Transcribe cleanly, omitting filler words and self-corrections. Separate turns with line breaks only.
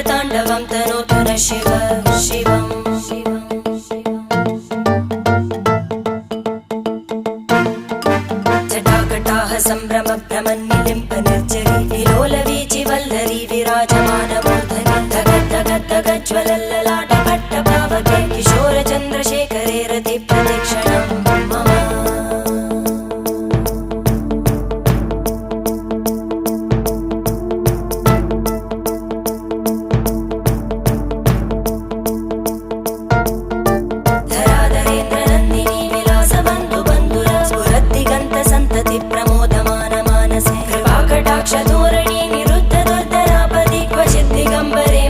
ताण्डवं तनोतु न शिव शिवम् जटाकटाः सम्भ्रम भ्रमन्निलिम्प निर्जरी विलोलवीचि वल्लरी विराजमानमूर्धनि धगद्धगद्धगज्ज्वलल्ललाट पट्टपावके किशोरचन्द्रशेखरे रति प्रदक्षिणं मम प्रमोदमान मानसे कृपाकटाक्षधोरणी निरुद्ध दुर्धरापदि क्वचित् दिगम्बरे